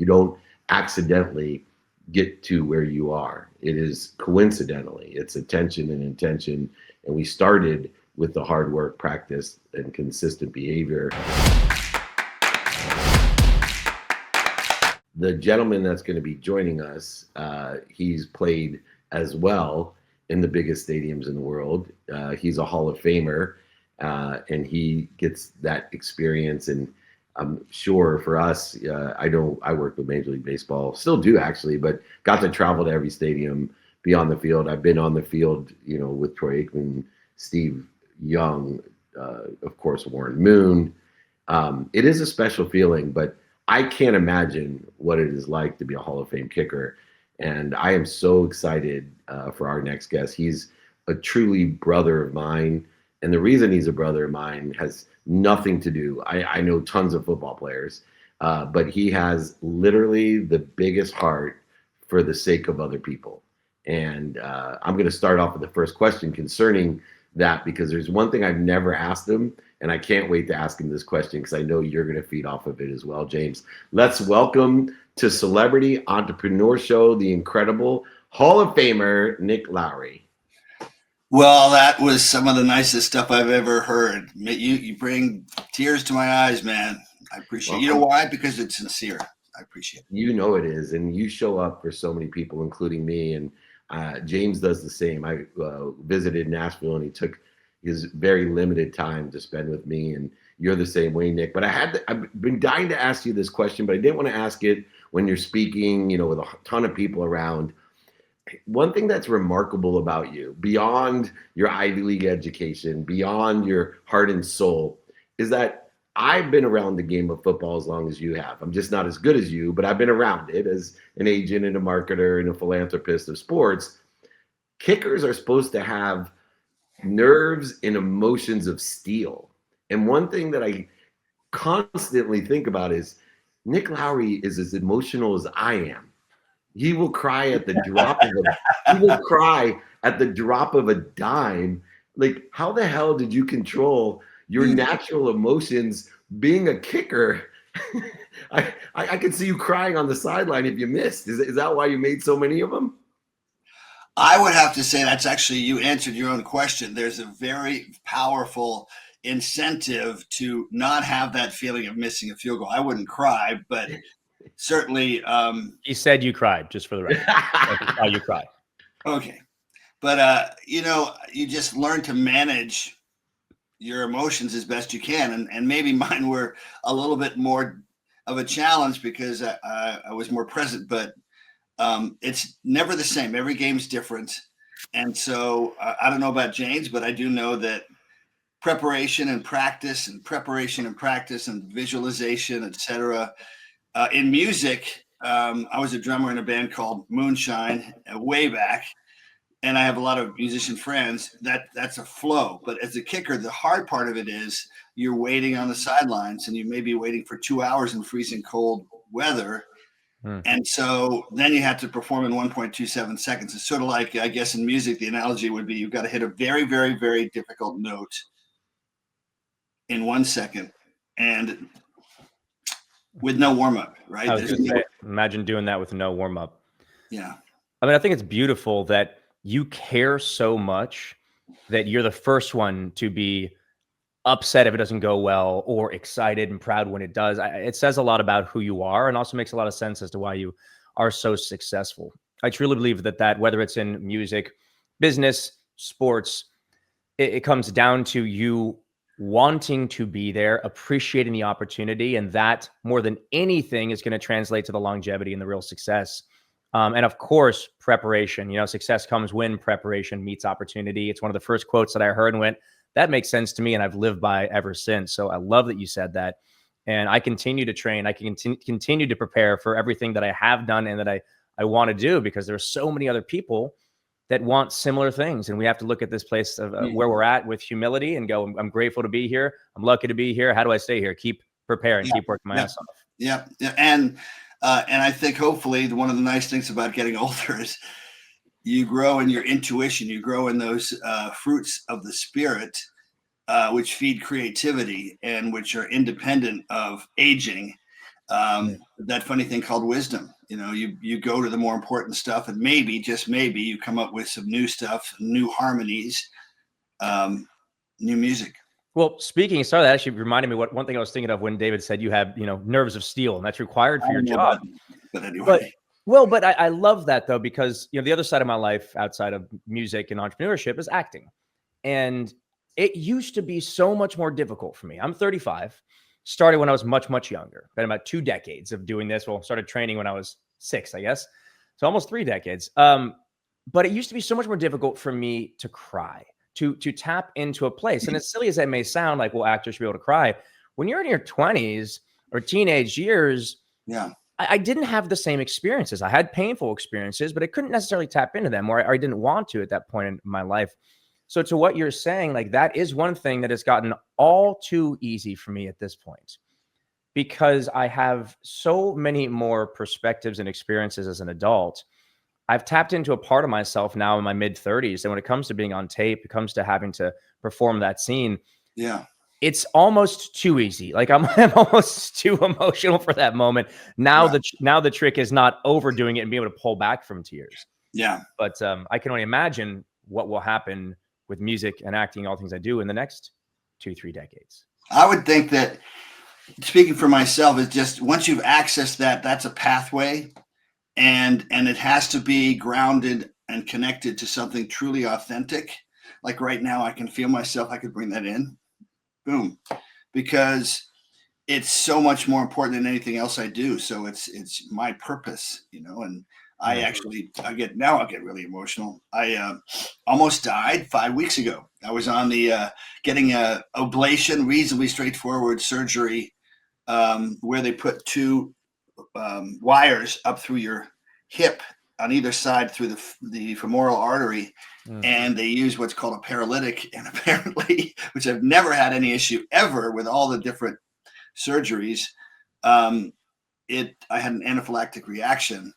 You don't accidentally get to where you are. It is coincidentally. It's attention and intention. And we started with the hard work, practice, and consistent behavior. The gentleman that's going to be joining us, he's played as well in the biggest stadiums in the world. He's a Hall of Famer, and he gets that experience. And I'm sure for us, I work with Major League Baseball, still do actually, but got to travel to every stadium, be on the field. I've been on the field, with Troy Aikman, Steve Young, of course, Warren Moon. It is a special feeling, but I can't imagine what it is like to be a Hall of Fame kicker. And I am so excited for our next guest. He's a truly brother of mine. And the reason he's a brother of mine has nothing to do. I know tons of football players, but he has literally the biggest heart for the sake of other people. And I'm going to start off with the first question concerning that, because there's one thing I've never asked him, and I can't wait to ask him this question because I know you're going to feed off of it as well, James. Let's welcome to Celebrity Entrepreneur Show the incredible Hall of Famer, Nick Lowery. Well, that was some of the nicest stuff I've ever heard. You bring tears to my eyes, man. I appreciate it. You know why? Because it's sincere. I appreciate it. You know it is. And you show up for so many people, including me. And James does the same. I visited Nashville, and he took his very limited time to spend with me. And you're the same way, Nick. But I've been dying to ask you this question, but I didn't want to ask it when you're speaking, with a ton of people around. One thing that's remarkable about you, beyond your Ivy League education, beyond your heart and soul, is that I've been around the game of football as long as you have. I'm just not as good as you, but I've been around it as an agent and a marketer and a philanthropist of sports. Kickers are supposed to have nerves and emotions of steel. And one thing that I constantly think about is Nick Lowery is as emotional as I am. He will cry at the drop of a dime. Like, how the hell did you control your natural emotions being a kicker? I could see you crying on the sideline if you missed. Is that why you made so many of them? I would have to say that's actually, you answered your own question. There's a very powerful incentive to not have that feeling of missing a field goal. I wouldn't cry, but certainly. He said you cried, just for the record. How you cry. Okay. But, you just learn to manage your emotions as best you can. And maybe mine were a little bit more of a challenge because I was more present, but it's never the same. Every game's different. And so I don't know about James, but I do know that preparation and practice and visualization, etc. In music, I was a drummer in a band called Moonshine way back, and I have a lot of musician friends. That's a flow. But as a kicker, the hard part of it is you're waiting on the sidelines, and you may be waiting for 2 hours in freezing cold weather. And so then you have to perform in 1.27 seconds. It's sort of like, I guess in music, the analogy would be you've got to hit a very, very, very difficult note in 1 second and with no warm-up, right? I was going to say, imagine doing that with no warm-up. Yeah. I mean, I think it's beautiful that you care so much that you're the first one to be upset if it doesn't go well or excited and proud when it does. It says a lot about who you are and also makes a lot of sense as to why you are so successful. I truly believe that whether it's in music, business, sports, it comes down to you wanting to be there, appreciating the opportunity, and that more than anything is going to translate to the longevity and the real success. And of course, preparation. Success comes when preparation meets opportunity. It's one of the first quotes that I heard and went, that makes sense to me, and I've lived by ever since. So I love that you said that. And I continue to train. I can continue to prepare for everything that I have done and that I want to do, because there are so many other people that want similar things. And we have to look at this place of where we're at with humility and go, I'm grateful to be here. I'm lucky to be here. How do I stay here? Keep preparing, keep working my ass off. Yeah. And I think hopefully one of the nice things about getting older is you grow in your intuition, you grow in those fruits of the spirit, which feed creativity and which are independent of aging. that funny thing called wisdom. You go to the more important stuff, and maybe, just maybe, you come up with some new stuff, new harmonies, new music. Well, speaking, sorry, that actually reminded me one thing I was thinking of when David said you have, nerves of steel, and that's required for your job. But anyway. But I love that though, because the other side of my life outside of music and entrepreneurship is acting. And it used to be so much more difficult for me. I'm 35, started when I was much, much younger. Been about 2 decades of doing this. Well, started training when I was 6, I guess. So almost 3 decades. But it used to be so much more difficult for me to cry, to tap into a place. And as silly as that may sound, like, well, actors should be able to cry. When you're in your 20s or teenage years, yeah, I didn't have the same experiences. I had painful experiences, but I couldn't necessarily tap into them, or I didn't want to at that point in my life. So to what you're saying, like, that is one thing that has gotten all too easy for me at this point, because I have so many more perspectives and experiences as an adult. I've tapped into a part of myself now in my mid-30s. And when it comes to being on tape, it comes to having to perform that scene. Yeah. It's almost too easy. Like, I'm almost too emotional for that moment. Now, right. The trick is not overdoing it and being able to pull back from tears. Yeah. But I can only imagine what will happen with music and acting, all things I do, in the next 2-3 decades. I would think that, speaking for myself, is just once you've accessed that, that's a pathway, and it has to be grounded and connected to something truly authentic. Like right now, I can feel myself. I could bring that in. Boom, because it's so much more important than anything else I do. So it's my purpose, and I'll get really emotional. I almost died 5 weeks ago. I was on the getting a ablation, reasonably straightforward surgery, where they put 2 wires up through your hip on either side through the femoral artery. And they use what's called a paralytic, and apparently, which I've never had any issue ever with all the different surgeries, I had an anaphylactic reaction,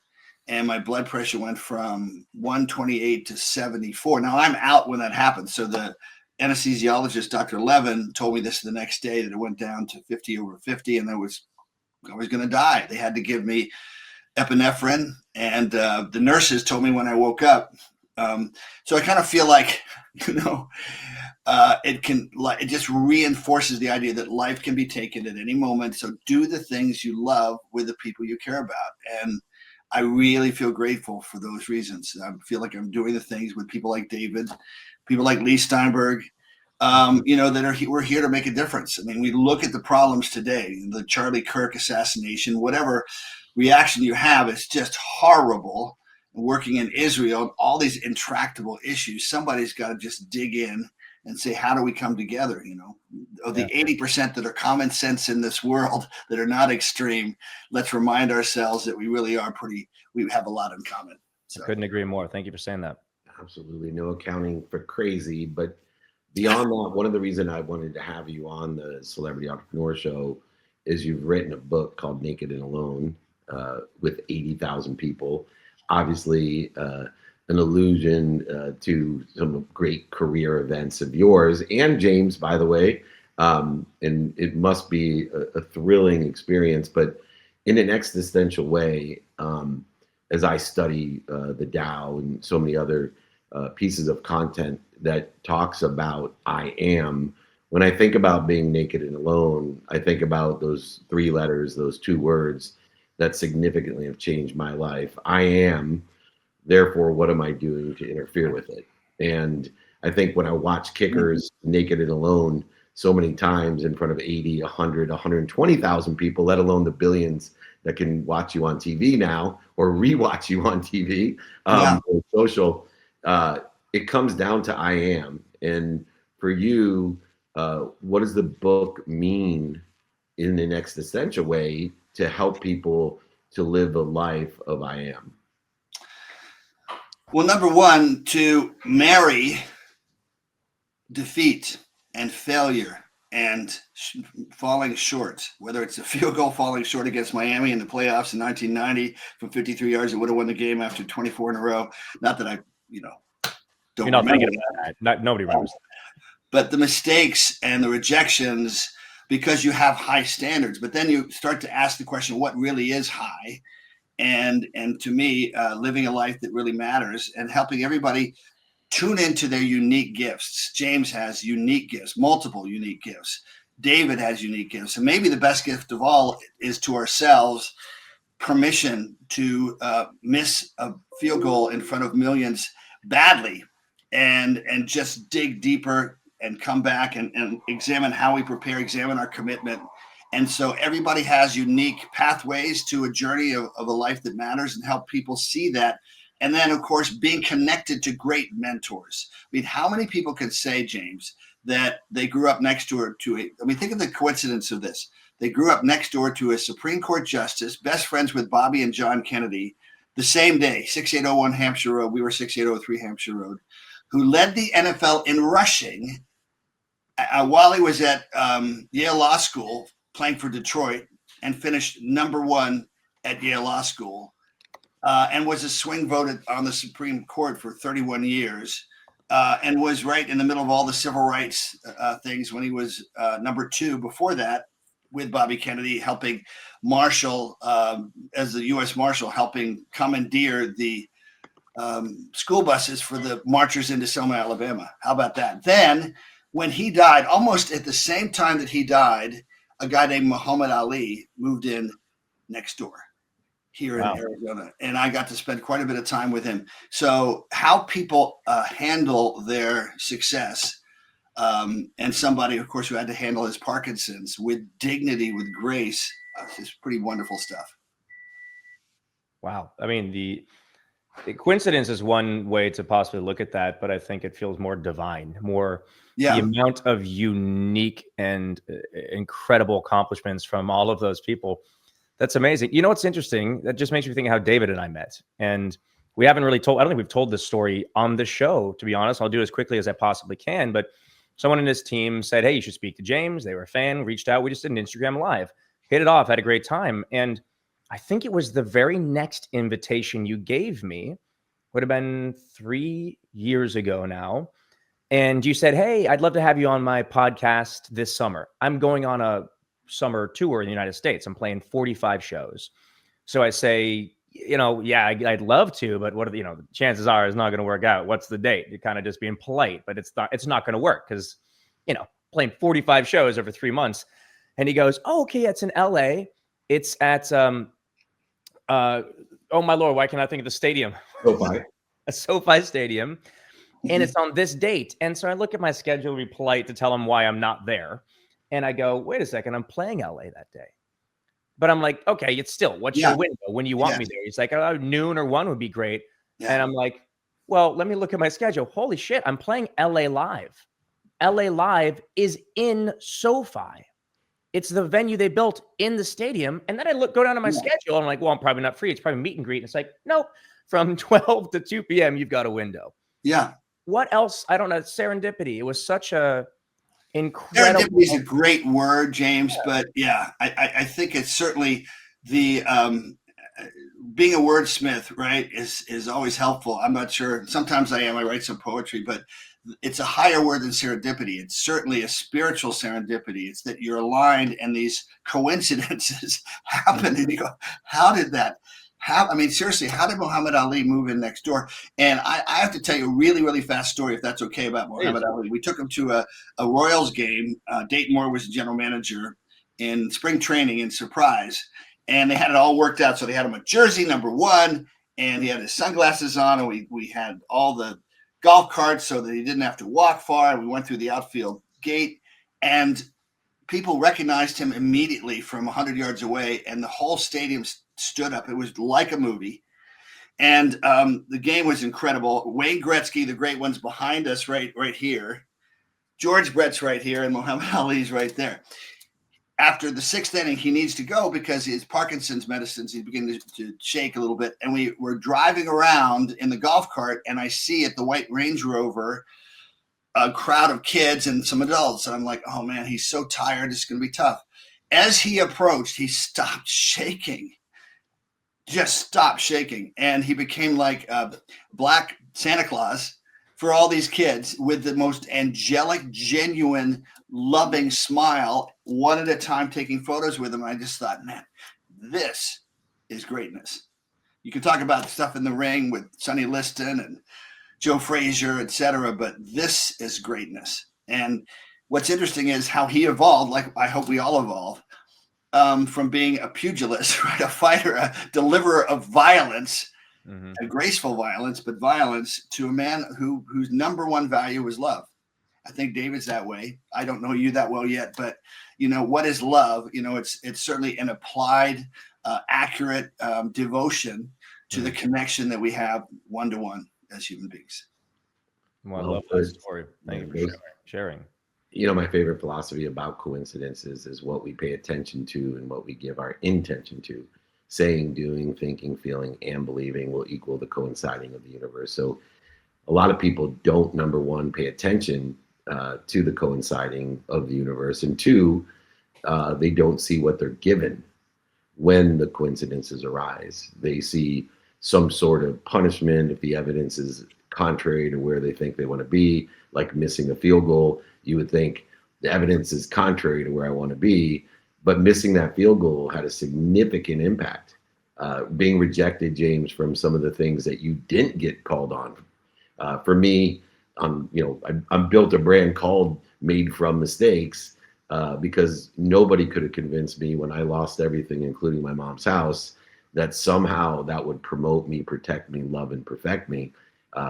and my blood pressure went from 128 to 74. Now, I'm out when that happened. So the anesthesiologist, Dr. Levin, told me this the next day, that it went down to 50/50, and I was going to die. They had to give me epinephrine, and the nurses told me when I woke up. So I kind of feel like, it just reinforces the idea that life can be taken at any moment. So do the things you love with the people you care about. And I really feel grateful for those reasons. I feel like I'm doing the things with people like David, people like Lee Steinberg, we're here to make a difference. I mean, we look at the problems today, the Charlie Kirk assassination, whatever reaction you have, is just horrible. Working in Israel, all these intractable issues, somebody's got to just dig in and say, how do we come together? Of the 80% that are common sense in this world, that are not extreme, let's remind ourselves that we really are we have a lot in common. So. I couldn't agree more. Thank you for saying that. Absolutely. No accounting for crazy. But beyond that, one of the reasons I wanted to have you on the Celebrity Entrepreneur Show is you've written a book called Naked and Alone, with 80,000 people. Obviously, an allusion to some great career events of yours and James, by the way. And it must be a thrilling experience, but in an existential way, as I study the Tao and so many other pieces of content that talks about I am. When I think about being naked and alone, I think about those 3 letters, those 2 words that significantly have changed my life. I am, therefore, what am I doing to interfere with it? And I think when I watch kickers naked and alone so many times in front of 80, 100, 120,000 people, let alone the billions that can watch you on TV now or rewatch you on TV or social, it comes down to I am. And for you, what does the book mean in an existential way to help people to live a life of I am? Well, number one, to marry defeat and failure and falling short, whether it's a field goal falling short against Miami in the playoffs in 1990 from 53 yards, it would have won the game after 24 in a row. Not that I, don't remember that. Nobody remembers that. But the mistakes and the rejections because you have high standards. But then you start to ask the question, what really is high? And to me, living a life that really matters and helping everybody tune into their unique gifts. James has unique gifts, multiple unique gifts. David has unique gifts. And maybe the best gift of all is to ourselves permission to miss a field goal in front of millions badly and just dig deeper and come back and examine how we prepare, examine our commitment. And so everybody has unique pathways to a journey of a life that matters, and help people see that. And then, of course, being connected to great mentors. I mean, how many people can say, James, that they grew up next door to think of the coincidence of this. They grew up next door to a Supreme Court justice, best friends with Bobby and John Kennedy, the same day, 6801 Hampshire Road. We were 6803 Hampshire Road, who led the NFL in rushing while he was at Yale Law School playing for Detroit, and finished #1 at Yale Law School, and was a swing vote on the Supreme Court for 31 years, and was right in the middle of all the civil rights things when he was #2 before that, with Bobby Kennedy, helping marshal, as the U.S. Marshal, helping commandeer the school buses for the marchers into Selma, Alabama. How about that? Then when he died, almost at the same time that he died, a guy named Muhammad Ali moved in next door here in Arizona. And I got to spend quite a bit of time with him. So how people handle their success, and somebody, of course, who had to handle his Parkinson's with dignity, with grace, is pretty wonderful stuff. Wow. I mean, the coincidence is one way to possibly look at that, but I think it feels more divine, more the amount of unique and incredible accomplishments from all of those people. That's amazing. You know what's interesting? That just makes me think of how David and I met. And we haven't really told, I don't think we've told this story on the show, to be honest. I'll do it as quickly as I possibly can. But someone in his team said, hey, you should speak to James. They were a fan, reached out. We just did an Instagram Live, hit it off, had a great time. And I think it was the very next invitation you gave me, would have been 3 years ago now. And you said, hey, I'd love to have you on my podcast this summer. I'm going on a summer tour in the United States. I'm playing 45 shows. So I say, yeah, I'd love to, but what are the chances are it's not going to work out. What's the date? You're kind of just being polite, but it's not going to work because, playing 45 shows over 3 months. And he goes, oh, okay, it's in LA. It's at, oh my Lord, why can't I think of the stadium? A SoFi Stadium. And it's on this date. And so I look at my schedule, be polite to tell him why I'm not there. And I go, wait a second, I'm playing LA that day. But I'm like, okay, it's still, what's your window when you want me there? He's like, oh, noon or 1 would be great. And I'm like, well, let me look at my schedule. Holy shit, I'm playing LA Live. LA Live is in SoFi. It's the venue they built in the stadium. And then I go down to my schedule. And I'm like, well, I'm probably not free. It's probably meet and greet. And it's like, nope, from 12 to 2 p.m., you've got a window. Yeah. What else? I don't know. Serendipity. It was such a incredible. Serendipity is a great word, James, but I think it's certainly the being a wordsmith, right, is always helpful. I'm not sure. Sometimes I write some poetry, but it's a higher word than serendipity. It's certainly a spiritual serendipity. It's that you're aligned and these coincidences happen. And you go, how did that happen? I mean, seriously, how did Muhammad Ali move in next door? And I have to tell you a really, really fast story, if that's okay, about Muhammad Ali. We took him to a Royals game. Dayton Moore was the general manager in spring training in Surprise. And they had it all worked out. So they had him a jersey #1, and he had his sunglasses on, and we had all the golf carts so that he didn't have to walk far. And we went through the outfield gate, and people recognized him immediately from 100 yards away, and the whole stadium stood up. It was like a movie. And the game was incredible. Wayne Gretzky, the great one's behind us right here. George Brett's right here, and Muhammad Ali's right there. After the 6th inning, he needs to go because his Parkinson's medicines, he's beginning to shake a little bit. And we were driving around in the golf cart, and I see at the white Range Rover a crowd of kids and some adults. And I'm like, oh, man, he's so tired. It's going to be tough. As he approached, he stopped shaking. Just stopped shaking. And he became like Black Santa Claus. for all these kids with the most angelic, genuine, loving smile, one at a time, taking photos with them. I just thought, man, this is greatness. You can talk about stuff in the ring with Sonny Liston and Joe Frazier, et cetera, but this is greatness. And what's interesting is how he evolved, like I hope we all evolve, from being a pugilist, right, a fighter, a deliverer of violence, a graceful violence, but violence, to a man whose number one value was love. I think David's that way. I don't know you that well yet, but what is love? It's certainly an applied, accurate devotion to the connection that we have one to one as human beings. Well, I love that story. Thank you for sharing. My favorite philosophy about coincidences is what we pay attention to and what we give our intention to. Saying, doing, thinking, feeling, and believing will equal the coinciding of the universe. So a lot of people don't, number one, pay attention to the coinciding of the universe, and two, they don't see what they're given when the coincidences arise. They see some sort of punishment if the evidence is contrary to where they think they want to be, like missing a field goal. You would think the evidence is contrary to where I want to be, but missing that field goal had a significant impact. Being rejected, James, from some of the things that you didn't get called on. For me, I'm built a brand called Made From Mistakes because nobody could have convinced me when I lost everything, including my mom's house, that somehow that would promote me, protect me, love, and perfect me.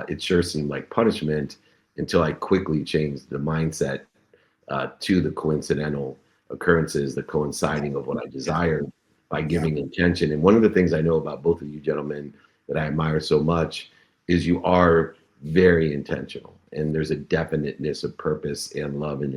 It sure seemed like punishment until I quickly changed the mindset to the coincidental occurrences, the coinciding of what I desired by giving intention. And one of the things I know about both of you gentlemen that I admire so much is you are very intentional, and there's a definiteness of purpose and love in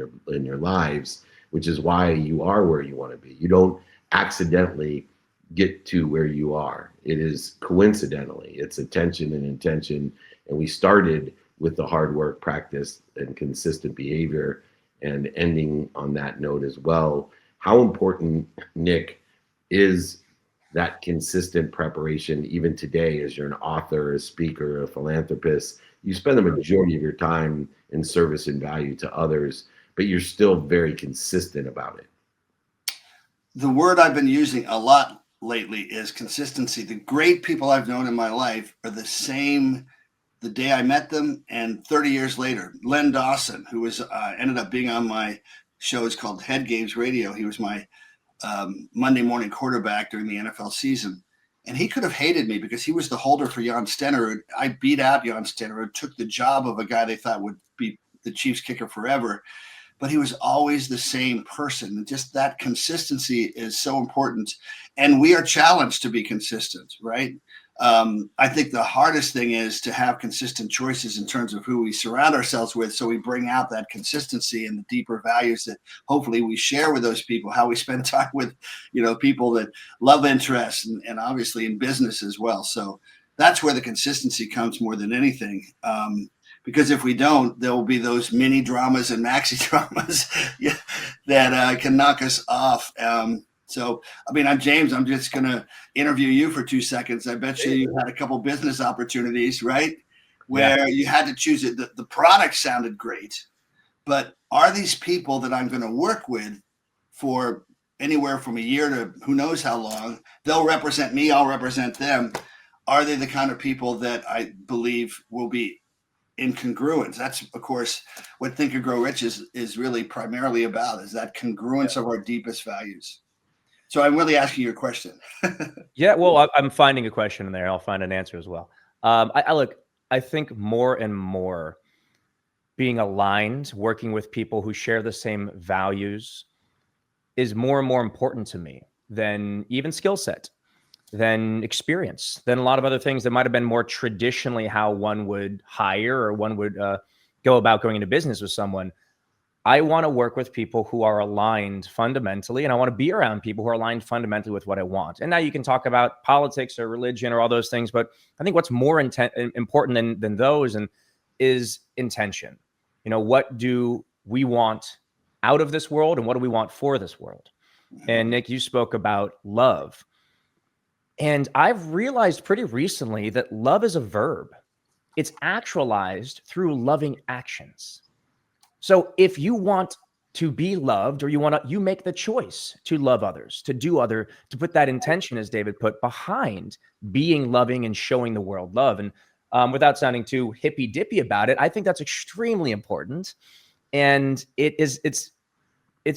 your lives, which is why you are where you want to be. You don't accidentally get to where you are. It is coincidentally. It's attention and intention. And we started with the hard work, practice, and consistent behavior, and ending on that note as well. How important, Nick, is that consistent preparation even today as you're an author, a speaker, a philanthropist? You spend the majority of your time in service and value to others, but you're still very consistent about it. The word I've been using a lot lately is consistency. The great people I've known in my life are the same the day I met them and 30 years later. Len Dawson, who was ended up being on my show, it's called Head Games Radio. He was my Monday morning quarterback during the NFL season. And he could have hated me because he was the holder for Jan Stenerud. I beat out Jan Stenerud, took the job of a guy they thought would be the Chiefs kicker forever. But he was always the same person. And just that consistency is so important. And we are challenged to be consistent, right? I think the hardest thing is to have consistent choices in terms of who we surround ourselves with, so we bring out that consistency and the deeper values that hopefully we share with those people, how we spend time with, people that love interests and obviously in business as well. So that's where the consistency comes more than anything. Because if we don't, there will be those mini dramas and maxi dramas that can knock us off. So, I'm James. I'm just going to interview you for 2 seconds. I bet you had a couple business opportunities, right? Where you had to choose it. The product sounded great, but are these people that I'm going to work with for anywhere from a year to who knows how long? They'll represent me. I'll represent them. Are they the kind of people that I believe will be in congruence? That's, of course, what Think and Grow Rich is really primarily about, is that congruence of our deepest values. So I'm really asking your question. Yeah, well, I'm finding a question in there. I'll find an answer as well. I think more and more being aligned, working with people who share the same values is more and more important to me than even skill set, than experience, than a lot of other things that might have been more traditionally how one would hire or one would go about going into business with someone. I want to work with people who are aligned fundamentally, and I want to be around people who are aligned fundamentally with what I want. And now you can talk about politics or religion or all those things, but I think what's more important than those is intention. What do we want out of this world, and what do we want for this world? And Nick, you spoke about love. And I've realized pretty recently that love is a verb. it's actualized through loving actions. So if you want to be loved, or you make the choice to love others, to put that intention, as David put, behind being loving and showing the world love. And without sounding too hippy dippy about it, I think that's extremely important. And it's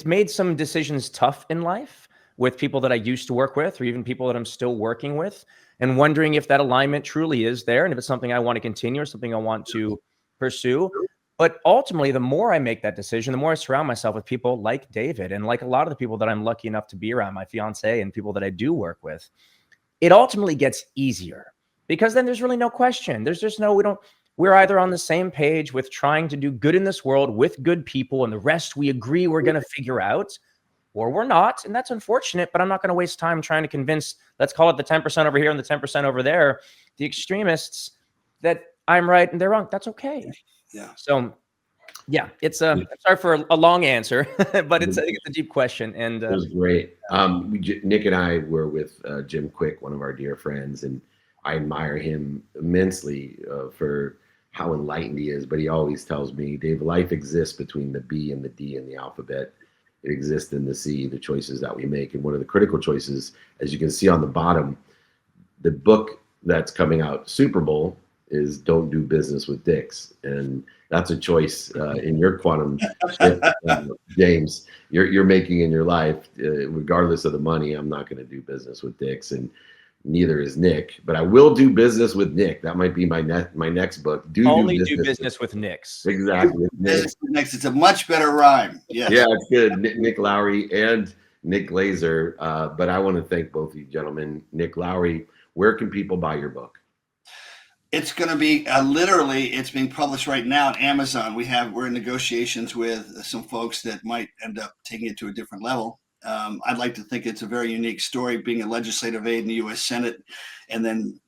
made some decisions tough in life with people that I used to work with, or even people that I'm still working with, and wondering if that alignment truly is there, and if it's something I want to continue or something I want to pursue. But ultimately, the more I make that decision, the more I surround myself with people like David and like a lot of the people that I'm lucky enough to be around, my fiance and people that I do work with, it ultimately gets easier, because then there's really no question. There's just we're either on the same page with trying to do good in this world with good people, and the rest we agree we're going to figure out, or we're not. And that's unfortunate, but I'm not going to waste time trying to convince, let's call it the 10% over here and the 10% over there, the extremists, that I'm right and they're wrong. That's okay. Yeah. So yeah, I'm sorry for a long answer, but I think it's a deep question. And it was great. Nick and I were with Jim Quick, one of our dear friends, and I admire him immensely for how enlightened he is. But he always tells me, Dave, life exists between the B and the D in the alphabet. It exists in the C, the choices that we make. And one of the critical choices, as you can see on the bottom, the book that's coming out, Super Bowl, is Don't Do Business with Dicks. And that's a choice in your quantum shift, James, you're making in your life. Regardless of the money, I'm not going to do business with dicks, and neither is Nick. But I will do business with Nick. That might be my next book. Only do business with Nicks. Exactly. Business with Nicks. It's a much better rhyme. Yes. Yeah, it's good. Nick Lowery and Nick Glazer. But I want to thank both of you gentlemen. Nick Lowery, where can people buy your book? It's going to be literally, it's being published right now on Amazon. We're in negotiations with some folks that might end up taking it to a different level. I'd like to think it's a very unique story, being a legislative aide in the U.S. Senate, and then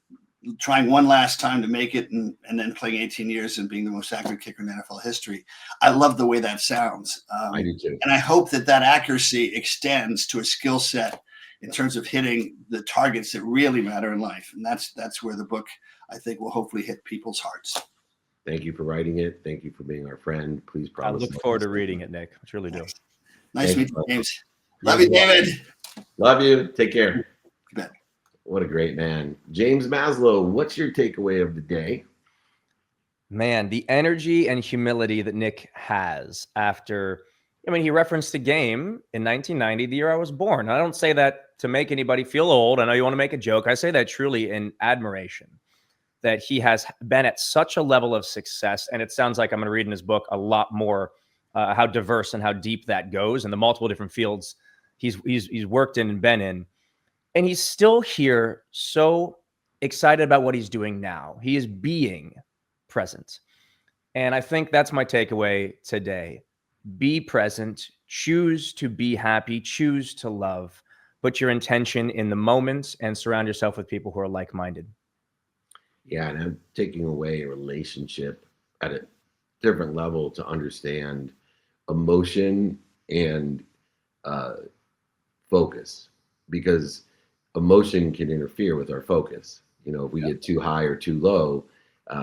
trying one last time to make it, and then playing 18 years and being the most accurate kicker in NFL history. I love the way that sounds. I do too. And I hope that accuracy extends to a skill set in terms of hitting the targets that really matter in life. And that's where the book, I think, will hopefully hit people's hearts. Thank you for writing it. Thank you for being our friend. Please promise. I look forward to reading it, Nick. I truly do. Nice to meet you, James. Love you, David. Love you. Take care. You bet. What a great man. James Maslow, what's your takeaway of the day? Man, the energy and humility that Nick has after, he referenced a game in 1990, the year I was born. I don't say that to make anybody feel old. I know you want to make a joke. I say that truly in admiration, that he has been at such a level of success. And it sounds like I'm going to read in his book a lot more how diverse and how deep that goes, and the multiple different fields he's worked in and been in. And he's still here, so excited about what he's doing now. He is being present. And I think that's my takeaway today. Be present, choose to be happy, choose to love, put your intention in the moment, and surround yourself with people who are like-minded. Yeah, and I'm taking away a relationship at a different level to understand emotion and focus, because emotion can interfere with our focus. If we get too high or too low,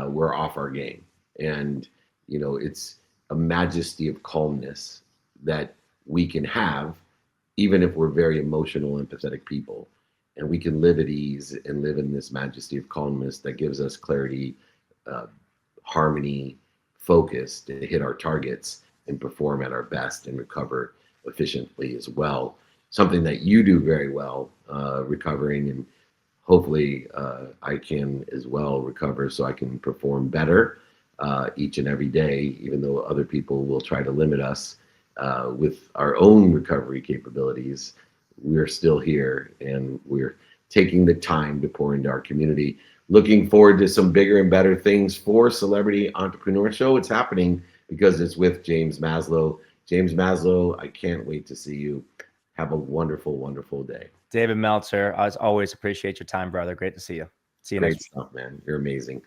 we're off our game. And, it's a majesty of calmness that we can have, even if we're very emotional, empathetic people. And we can live at ease and live in this majesty of calmness that gives us clarity, harmony, focus to hit our targets and perform at our best and recover efficiently as well. Something that you do very well, recovering, and hopefully I can as well recover so I can perform better each and every day, even though other people will try to limit us with our own recovery capabilities. We're still here, and we're taking the time to pour into our community. Looking forward to some bigger and better things for Celebrity Entrepreneur Show. It's happening because it's with James Maslow. James Maslow, I can't wait to see you. Have a wonderful, wonderful day. David Meltzer, as always, appreciate your time, brother. Great to see you. See you next week. Great stuff, man. You're amazing.